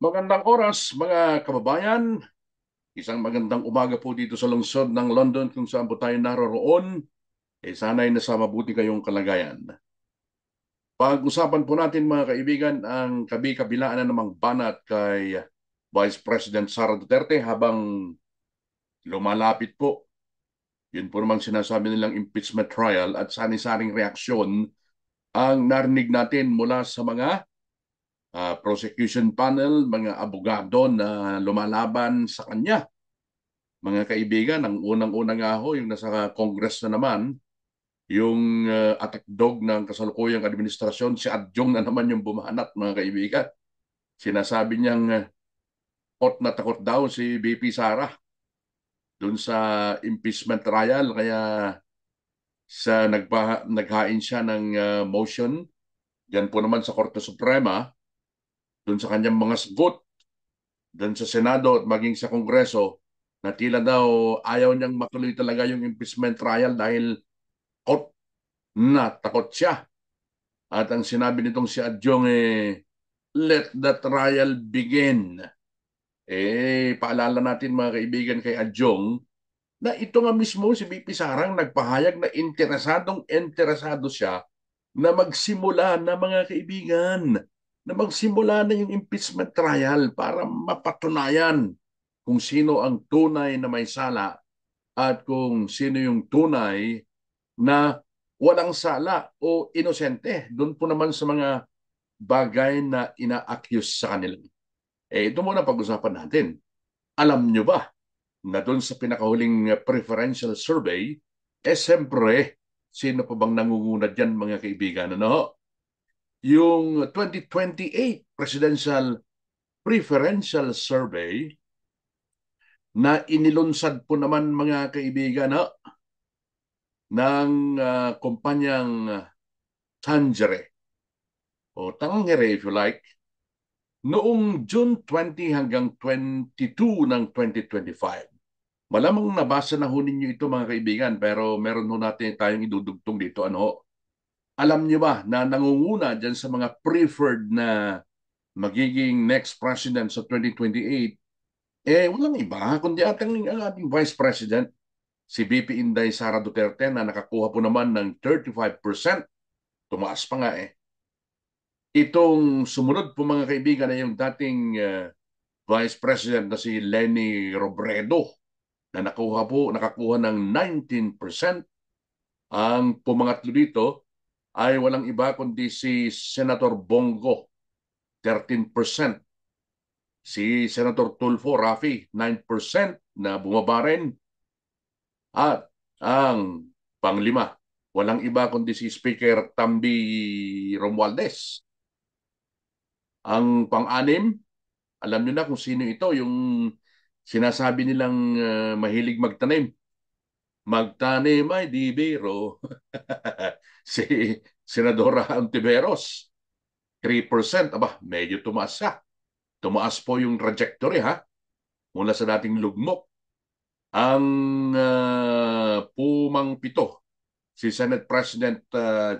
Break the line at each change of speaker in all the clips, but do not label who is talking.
Magandang oras mga kababayan. Isang magandang umaga po dito sa lungsod ng London kung saan po tayo naroroon. Sana'y nasa mabuti kayong kalagayan. Pag-usapan po natin mga kaibigan ang kabi-kabilaan na namang banat kay Vice President Sara Duterte habang lumalapit po. Yun po namang sinasabi nilang impeachment trial at sani-saring reaksyon ang narinig natin mula sa mga prosecution panel, mga abogado na lumalaban sa kanya. Mga kaibigan, ang unang-una nga ho, yung nasa Congress na naman, yung attack dog ng kasalukuyang administrasyon, si Adjong na naman yung bumanat, mga kaibigan. Sinasabi niyang takot na takot daw si BP Sara dun sa impeachment trial, kaya naghain siya ng motion, yan po naman sa Korte Suprema, dun sa kanyang mga sagot, dun sa Senado at maging sa Kongreso, na tila daw ayaw niyang matuloy talaga yung impeachment trial dahil takot na takot siya. At ang sinabi nitong si Adjong let the trial begin. Paalala natin mga kaibigan kay Adjong na ito nga mismo si BP Sarang nagpahayag na interesado siya na magsimula na mga kaibigan, na magsimula na yung impeachment trial para mapatunayan kung sino ang tunay na may sala at kung sino yung tunay na walang sala o inosente. Doon po naman sa mga bagay na ina-accuse sa kanila. Ito muna pag-usapan natin. Alam nyo ba na doon sa pinakahuling preferential survey, siyempre, sino pa bang nangunguna dyan mga kaibigan? Ano? Yung 2028 presidential preferential survey na inilunsad po naman mga kaibigan ng kumpanyang Tangere o Tangere if you like, noong June 20 hanggang 22 ng 2025. Malamang nabasa na ho ninyo ito mga kaibigan, pero meron ho natin tayong idudugtong dito. Ano? Alam niyo ba na nangunguna dyan sa mga preferred na magiging next president sa 2028, walang iba, kundi ang ating Vice President, si VP Inday Sara Duterte na nakakuha po naman ng 35%. Tumaas pa nga eh. Itong sumunod po mga kaibigan na yung dating Vice President na si Leni Robredo na nakakuha ng 19%. Ang pumangatlo dito ay walang iba kundi si Senator Bongo, 13%. Si Senator Tulfo Rafi, 9% na bumaba rin. At ang panglima, walang iba kundi si Speaker Tambi Romualdez. Ang pang-anim, alam niyo na kung sino ito, yung sinasabi nilang mahilig magtanim. Magtanim ay di biro. Si Senadora Antiveros, 3%. Aba, medyo tumaas siya. Tumaas po yung trajectory mula sa dating lugmok. Ang pumang pito, si Senate President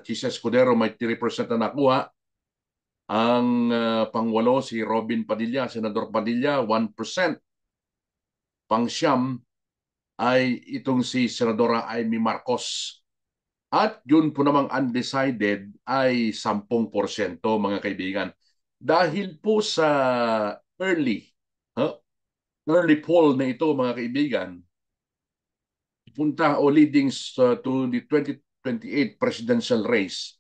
Chis Escudero may 3% na nakuha. Ang pangwalo si Robin Padilla, Senador Padilla, 1%. Pangsyam ay itong si Senadora Amy Marcos. At yun po namang undecided ay 10% mga kaibigan. Dahil po sa early, huh? early poll na ito mga kaibigan, punta o leading to the 2028 presidential race,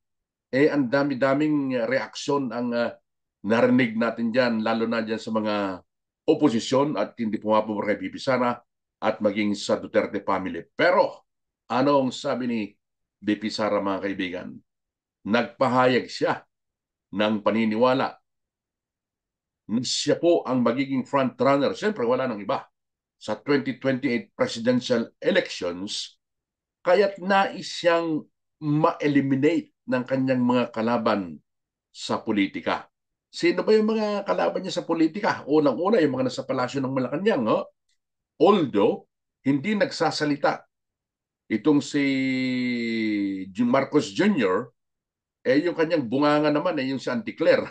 ang dami-daming reaksyon ang narinig natin dyan, lalo na dyan sa mga oposisyon at hindi pumapabor kay Bibi Sara at maging sa Duterte family. Pero anong sabi ni Bibi Sara mga kaibigan? Nagpahayag siya ng paniniwala na siya po ang magiging frontrunner. Siyempre wala nang iba sa 2028 presidential elections, kaya't nais siyang ma-eliminate ng kanyang mga kalaban sa politika. Sino ba yung mga kalaban niya sa politika? Unang-una, yung mga nasa palasyo ng Malacanang. Although, hindi nagsasalita itong si Marcos Jr., yung kanyang bunganga naman yung si Auntie Claire.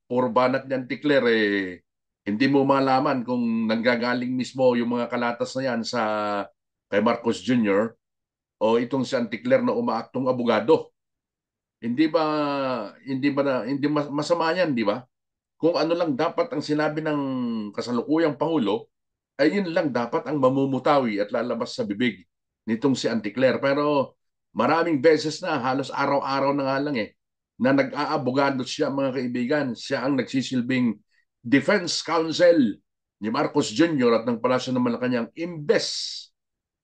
Puro banat niyan declare, hindi mo malaman kung nanggagaling mismo yung mga kalatas na yan sa kay Marcos Jr. o itong si Anticler na umaaktong abogado. Hindi masama yan, di ba? Kung ano lang dapat ang sinabi ng kasalukuyang Pangulo, ay yun lang dapat ang mamumutawi at lalabas sa bibig nitong si Anticler. Pero maraming beses na, halos araw-araw na nga lang na nag-aabogado siya, mga kaibigan. Siya ang nagsisilbing defense counsel ni Marcos Jr. at ng Palasyo ng Malacanang, imbes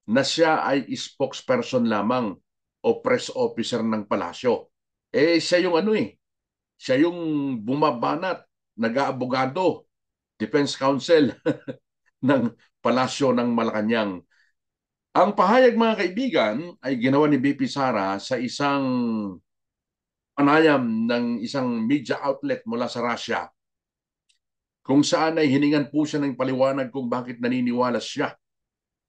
na siya ay spokesperson lamang o press officer ng palasyo. Siya yung siya yung bumabanat, nag-aabogado, defense counsel ng palasyo ng Malacanang. Ang pahayag, mga kaibigan, ay ginawa ni BP Sara sa isang panayam ng isang media outlet mula sa Russia, kung saan ay hiningan po siya ng paliwanag kung bakit naniniwala siya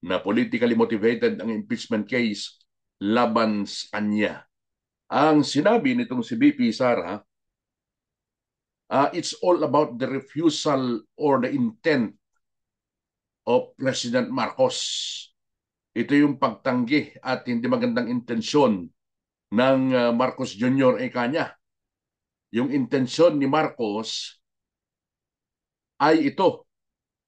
na politically motivated ang impeachment case laban sa kanya. Ang sinabi nitong si BP Sara, it's all about the refusal or the intent of President Marcos. Ito yung pagtanggi at hindi magandang intensyon ng Marcos Jr. kanya. Yung intensyon ni Marcos ay ito,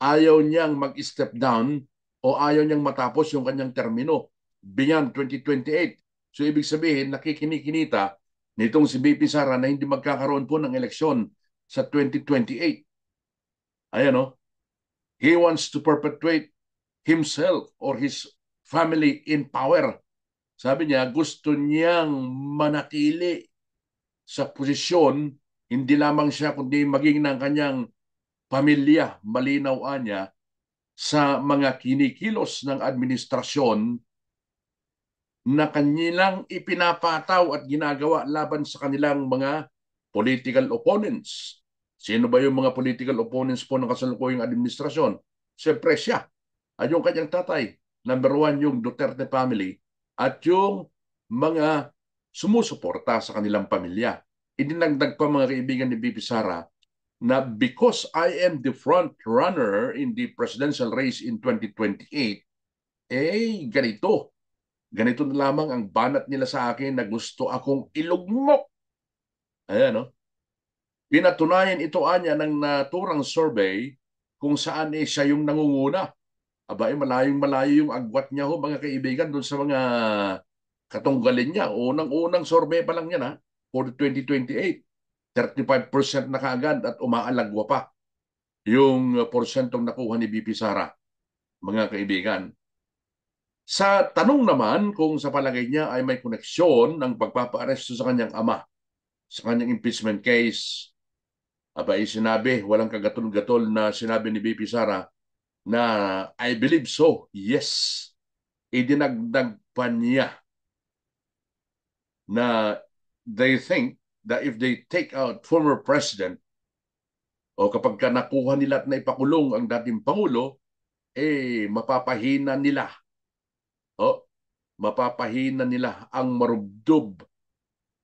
ayaw niyang mag-step down o ayaw niyang matapos yung kanyang termino beyond 2028. So ibig sabihin, nakikinikinita nitong si BP Sara na hindi magkakaroon po ng eleksyon sa 2028. Ayan o. He wants to perpetuate himself or his family in power. Sabi niya, gusto niyang manatili sa posisyon, hindi lamang siya kundi maging ng kanyang pamilya, malinaw niya, sa mga kinikilos ng administrasyon na kanilang ipinapataw at ginagawa laban sa kanilang mga political opponents. Sino ba yung mga political opponents po ng kasalukuyang administrasyon? Siyempre siya. At yung kanyang tatay, number one, yung Duterte family, at yung mga sumusuporta sa kanilang pamilya. Idinagdag pa, mga kaibigan ni BP Sara, na because I am the front runner in the presidential race in 2028, ganito. Ganito na lamang ang banat nila sa akin na gusto akong ilugmok. Ayan, no? Pinatunayan ito anya ng naturang survey kung saan siya yung nangunguna. Aba, malayong malayo yung agwat niya ho, mga kaibigan, doon sa mga katunggalin niya. Unang-unang survey pa lang yan, for 2028. 35% na kaagad at umaalagwa pa yung porsyentong nakuha ni BP Sara, mga kaibigan. Sa tanong naman kung sa palagay niya ay may koneksyon ng pagpapaaresto sa kanyang ama sa kanyang impeachment case, aba, sinabi, walang kagatol-gatol na sinabi ni BP Sara na I believe so, yes. Idinagdag pa niya na they think that if they take out former president o kapag ka nakuha nila at naipakulong ang dating Pangulo, mapapahina nila mapapahina nila ang marubdob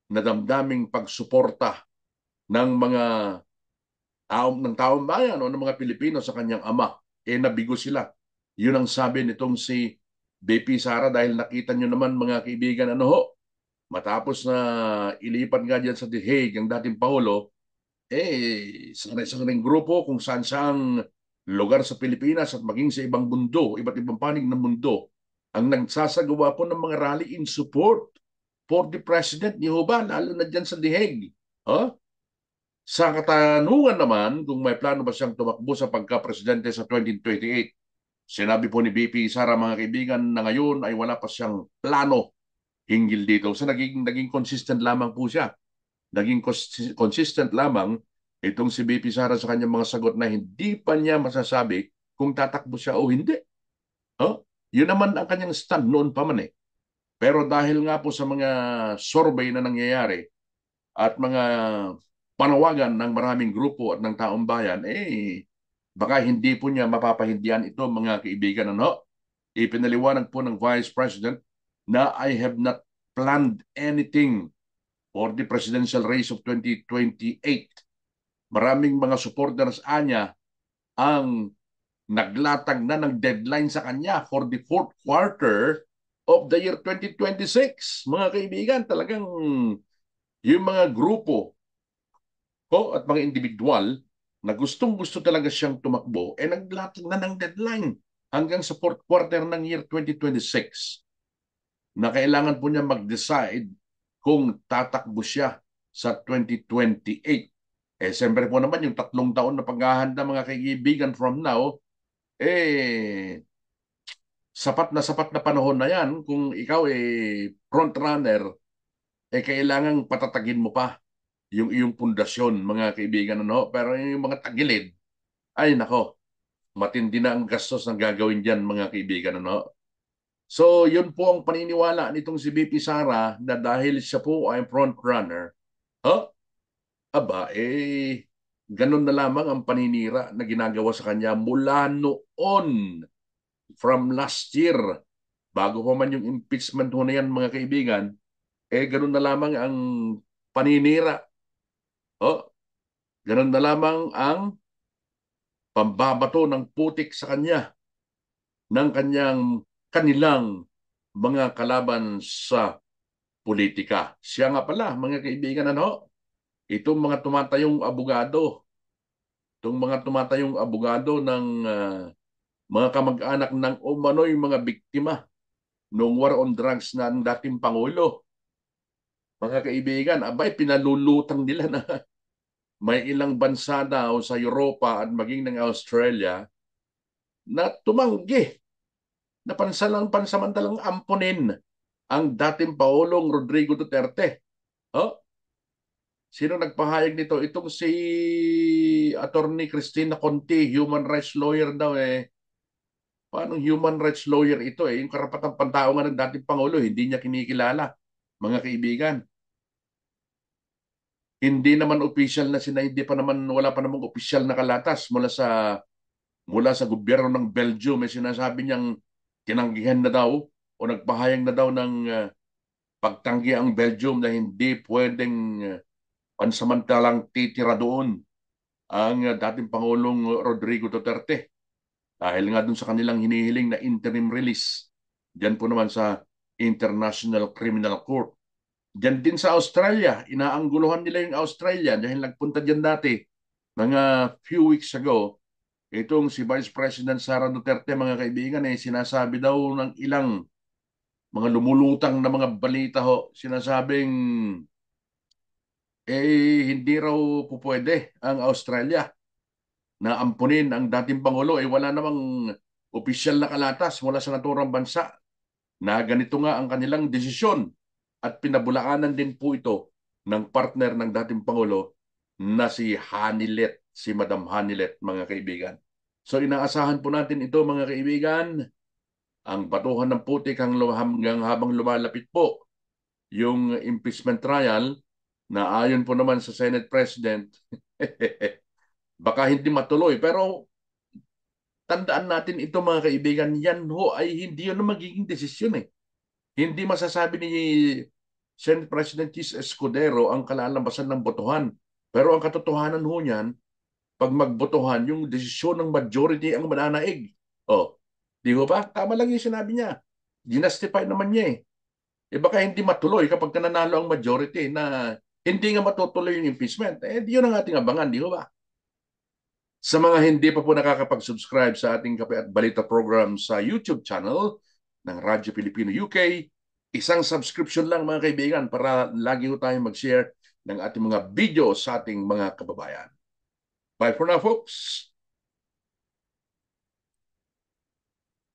na damdaming pagsuporta ng mga taong bayan o ng mga Pilipino sa kanyang ama. Nabigo sila. Yun ang sabi nitong si BP Sara, dahil nakita nyo naman, mga kaibigan, matapos na ilipat nga dyan sa The Hague ang dating Pangulo, sa ring grupo kung saan saang lugar sa Pilipinas at maging sa ibang mundo, iba't ibang panig ng mundo, ang nagsasagawa po ng mga rally in support for the President ni Hoba, lalo na dyan sa The Hague. Sa katanungan naman kung may plano ba siyang tumakbo sa pagka-presidente sa 2028, sinabi po ni BP Sara, mga kaibigan, na ngayon ay wala pa siyang plano hinggil dito. So naging consistent lamang po siya. Naging consistent lamang itong si BP Sara sa kanyang mga sagot na hindi pa niya masasabi kung tatakbo siya o hindi. Yun naman ang kanyang stand noon pa man. Pero dahil nga po sa mga survey na nangyayari at mga panawagan ng maraming grupo at ng taong bayan, baka hindi po niya mapapahindihan ito, mga kaibigan. Ipinaliwanag po ng Vice President na I have not planned anything for the presidential race of 2028. Maraming mga supporters anya ang naglatag na ng deadline sa kanya for the fourth quarter of the year 2026. Mga kaibigan, talagang yung mga grupo ko at mga individual na gustong-gusto talaga siyang tumakbo, naglatag na ng deadline hanggang sa fourth quarter ng year 2026 na kailangan po niya mag-decide kung tatakbo siya sa 2028. Siyempre po naman yung 3 taon na paghahanda mga kaibigan from now, sapat na panahon na yan. Kung ikaw front runner, kailangan patatagin mo pa yung iyong pundasyon, mga kaibigan. Ano? Pero yung mga tagilid, ay nako, matindi na ang gastos na gagawin dyan, mga kaibigan. Ano? So, yun po ang paniniwala nitong si BP Sara na dahil siya po ay front runner, huh? Aba, ganun na lamang ang paninira na ginagawa sa kanya mula noon, from last year, bago pa man yung impeachment ho na yan, mga kaibigan, ganun na lamang ang paninira. Oh, ganun na lamang ang pambabato ng putik sa kanya ng kanilang mga kalaban sa politika. Siya nga pala, mga kaibigan, ano? Itong mga tumatayong abogado ng mga kamag-anak ng umano'y mga biktima noong war on drugs ng dating Pangulo. Mga kaibigan, abay, pinalulutang nila na may ilang bansa daw sa Europa at maging ng Australia na tumanggi na pansamantalang ampunin ang dating Paulong Rodrigo Duterte. Oh, sino nagpahayag nito? Itong si Attorney Cristina Conti, human rights lawyer daw Paano human rights lawyer ito Yung karapatang pantao nga ng dating Pangulo, hindi niya kinikilala. Mga kaibigan, hindi naman official na hindi pa naman, wala pa namang official na kalatas mula sa gobyerno ng Belgium. May sinasabi niyang tinanggihan na daw o nagpahayag na daw ng pagtanggi ang Belgium na hindi pwedeng pansamantalang titira doon ang dating Pangulong Rodrigo Duterte dahil nga doon sa kanilang hinihiling na interim release. Diyan po naman sa International Criminal Court. Diyan din sa Australia, inaangguluhan nila yung Australia dahil nagpunta diyan dati mga few weeks ago. Itong si Vice President Sara Duterte, mga kaibigan, sinasabi daw ng ilang mga lumulutang na mga balita sinasabing hindi raw po pwede ang Australia na ampunin ang dating Pangulo. Wala namang opisyal na kalatas mula sa naturang bansa na ganito nga ang kanilang desisyon at pinabulaanan din po ito ng partner ng dating Pangulo na si Hanilet, si Madam Hanilet, mga kaibigan. So inaasahan po natin ito, mga kaibigan, ang batuhan ng putik hanggang habang lumalapit po yung impeachment trial na ayon po naman sa Senate President, baka hindi matuloy. Pero tandaan natin ito, mga kaibigan, yan ay hindi yun ang magiging desisyon Hindi masasabi ni Senate President Chis Escudero ang kalalabasan ng botohan. Pero ang katotohanan niyan, pag magbotohan, yung desisyon ng majority ang mananaig. Di ba? Tama lang yung sinabi niya. Ginastify naman niya baka hindi matuloy kapag nanalo ang majority na hindi nga matutuloy yung impeachment. Yun ang ating abangan, di ba? Sa mga hindi pa po nakakapag-subscribe sa ating Kape at Balita program sa YouTube channel ng Radyo Pilipino UK, isang subscription lang, mga kaibigan, para lagi po tayong mag-share ng ating mga video sa ating mga kababayan. Bye for now, folks!